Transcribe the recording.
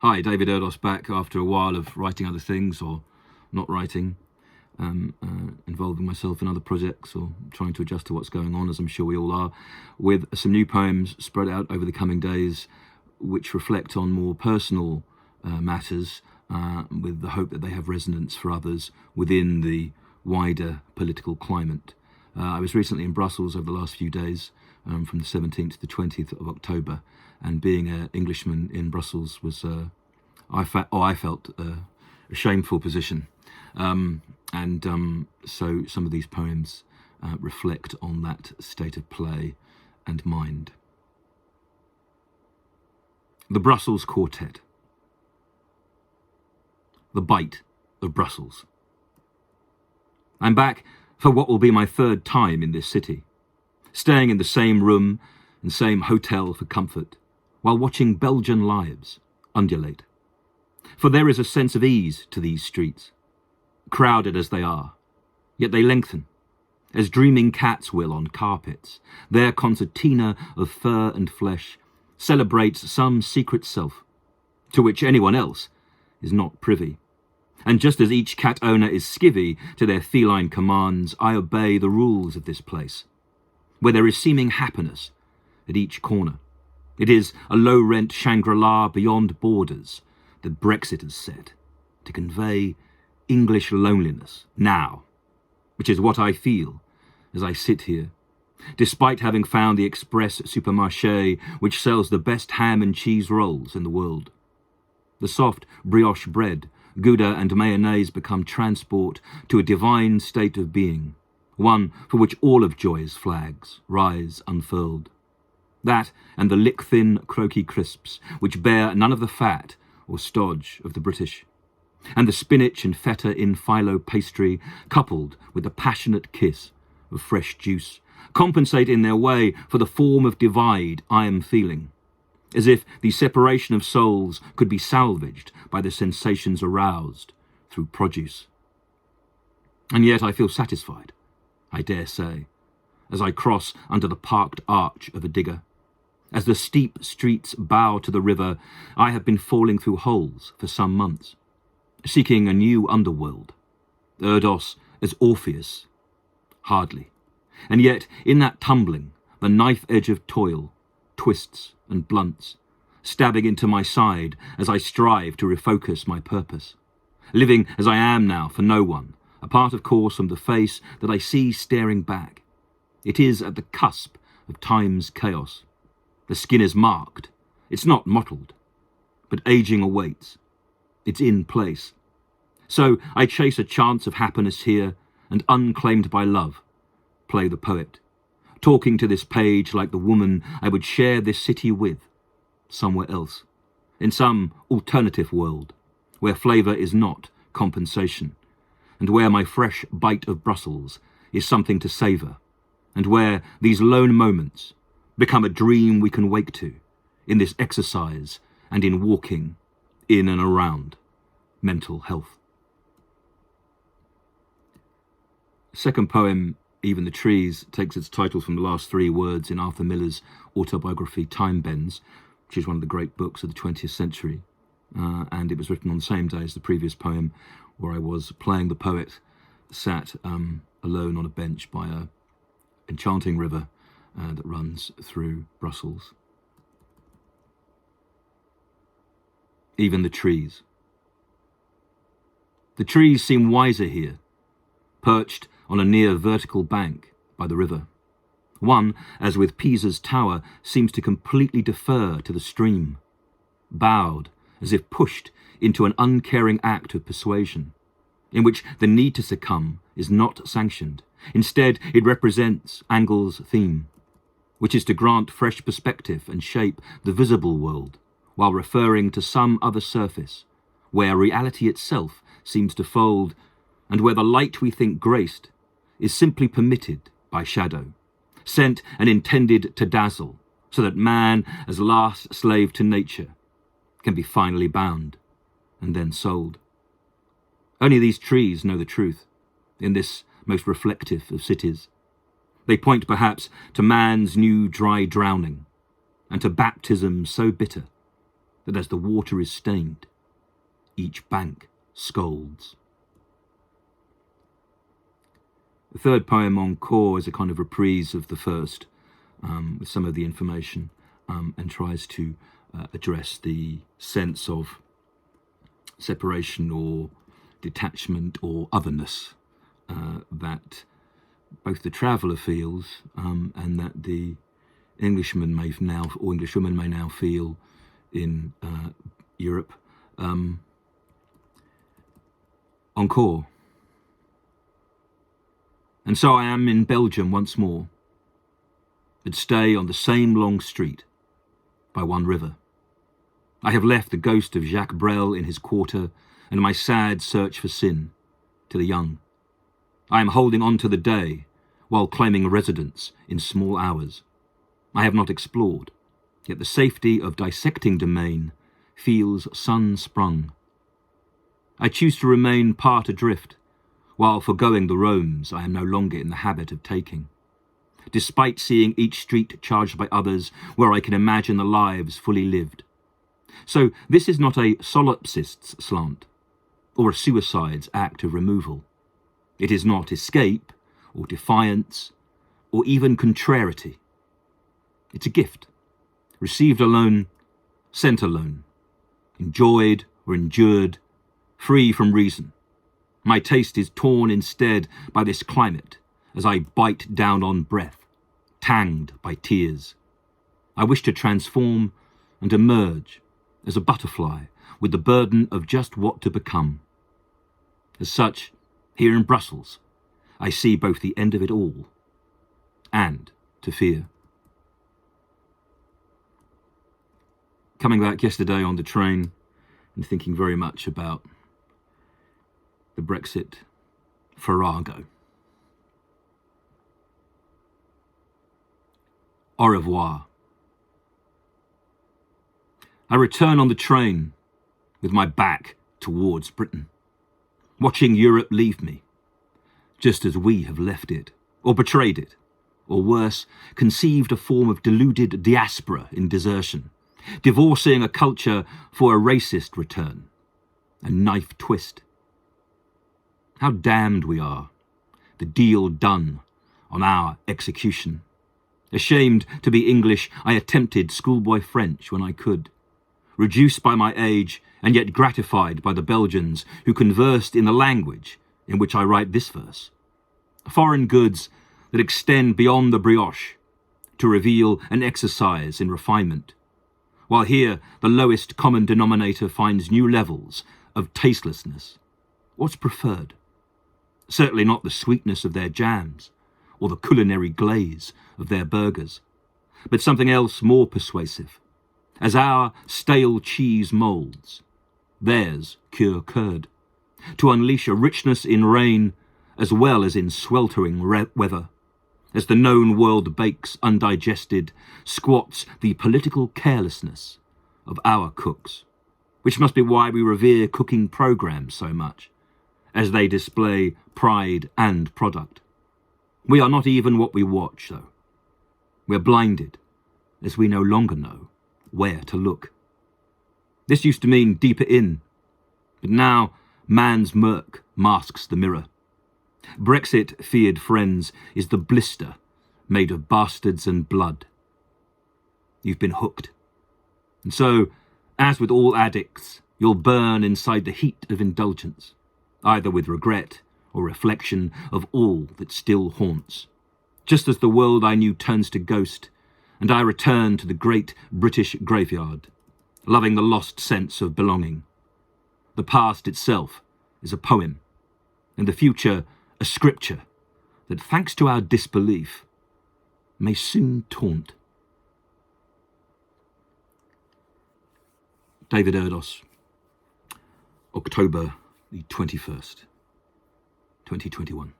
Hi, David Erdos back after a while of writing other things or not writing, involving myself in other projects or trying to adjust to what's going on, as I'm sure we all are, with some new poems spread out over the coming days, which reflect on more personal matters, with the hope that they have resonance for others within the wider political climate. I was recently in Brussels over the last few days, from the 17th to the 20th of October, and being an Englishman in Brussels was, I felt a shameful position. So some of these poems reflect on that state of play and mind. The Brussels Quartet. The Bite of Brussels. I'm back for what will be my third time in this city, staying in the same room and same hotel for comfort, while watching Belgian lives undulate. For there is a sense of ease to these streets, crowded as they are, yet they lengthen, as dreaming cats will on carpets. Their concertina of fur and flesh celebrates some secret self, to which anyone else is not privy. And just as each cat owner is skivvy to their feline commands, I obey the rules of this place, where there is seeming happiness at each corner. It is a low-rent Shangri-La beyond borders that Brexit has set to convey English loneliness now, which is what I feel as I sit here, despite having found the express supermarché which sells the best ham and cheese rolls in the world. The soft brioche bread, Gouda and mayonnaise become transport to a divine state of being, one for which all of joy's flags rise unfurled. That and the lick-thin croaky crisps, which bear none of the fat or stodge of the British, and the spinach and feta in phyllo pastry, coupled with the passionate kiss of fresh juice, compensate in their way for the form of divide I am feeling, as if the separation of souls could be salvaged by the sensations aroused through produce. And yet I feel satisfied, I dare say, as I cross under the parked arch of a digger. As the steep streets bow to the river, I have been falling through holes for some months, seeking a new underworld. Erdos as Orpheus? Hardly. And yet, in that tumbling, the knife edge of toil twists and blunts, stabbing into my side as I strive to refocus my purpose. Living as I am now for no one, apart of course from the face that I see staring back. It is at the cusp of time's chaos. The skin is marked. It's not mottled, but aging awaits. It's in place. So I chase a chance of happiness here, and unclaimed by love, play the poet, talking to this page like the woman I would share this city with, somewhere else, in some alternative world, where flavour is not compensation, and where my fresh bite of Brussels is something to savour, and where these lone moments become a dream we can wake to in this exercise and in walking in and around mental health. Second poem, Even the Trees, takes its title from the last three words in Arthur Miller's autobiography Time Bends, which is one of the great books of the 20th century, and it was written on the same day as the previous poem, where I was playing the poet, sat alone on a bench by a enchanting river that runs through Brussels. Even the trees. The trees seem wiser here, perched on a near vertical bank by the river. One, as with Pisa's tower, seems to completely defer to the stream, bowed as if pushed into an uncaring act of persuasion, in which the need to succumb is not sanctioned. Instead, it represents Angle's theme, which is to grant fresh perspective and shape the visible world, while referring to some other surface, where reality itself seems to fold, and where the light we think graced is simply permitted by shadow, sent and intended to dazzle, so that man, as last slave to nature, can be finally bound and then sold. Only these trees know the truth, in this most reflective of cities. They point perhaps to man's new dry drowning, and to baptism so bitter that as the water is stained, each bank scolds. The third poem, Encore, is a kind of reprise of the first, with some of the information, and tries to address the sense of separation or detachment or otherness that both the traveller feels and that the Englishman may now, or Englishwoman may now feel in Europe. Encore. And so I am in Belgium once more, but stay on the same long street by one river. I have left the ghost of Jacques Brel in his quarter and my sad search for sin to the young. I am holding on to the day while claiming residence in small hours. I have not explored, yet the safety of dissecting domain feels sun-sprung. I choose to remain part adrift, while forgoing the roams I am no longer in the habit of taking, despite seeing each street charged by others where I can imagine the lives fully lived. So this is not a solipsist's slant, or a suicide's act of removal. It is not escape, or defiance, or even contrariety. It's a gift, received alone, sent alone, enjoyed or endured, free from reason. My taste is torn instead by this climate as I bite down on breath, tanged by tears. I wish to transform and emerge as a butterfly with the burden of just what to become. As such, here in Brussels, I see both the end of it all and to fear. Coming back yesterday on the train and thinking very much about the Brexit farrago. Au revoir. I return on the train with my back towards Britain, watching Europe leave me, just as we have left it, or betrayed it, or worse, conceived a form of deluded diaspora in desertion, divorcing a culture for a racist return, a knife twist. How damned we are, the deal done on our execution. Ashamed to be English, I attempted schoolboy French when I could, reduced by my age and yet gratified by the Belgians who conversed in the language in which I write this verse. Foreign goods that extend beyond the brioche to reveal an exercise in refinement, while here the lowest common denominator finds new levels of tastelessness. What's preferred? Certainly not the sweetness of their jams or the culinary glaze of their burgers, but something else more persuasive. As our stale cheese moulds, theirs cure curd, to unleash a richness in rain as well as in sweltering weather. As the known world bakes undigested, squats the political carelessness of our cooks, which must be why we revere cooking programs so much, as they display pride and product. We are not even what we watch, though. We're blinded, as we no longer know where to look. This used to mean deeper in, but now man's murk masks the mirror. Brexit, feared friends, is the blister made of bastards and blood. You've been hooked. And so, as with all addicts, you'll burn inside the heat of indulgence, either with regret or reflection of all that still haunts. Just as the world I knew turns to ghost, and I return to the great British graveyard, loving the lost sense of belonging. The past itself is a poem, and the future a scripture that, thanks to our disbelief, may soon taunt. David Erdos, October the 21st, 2021.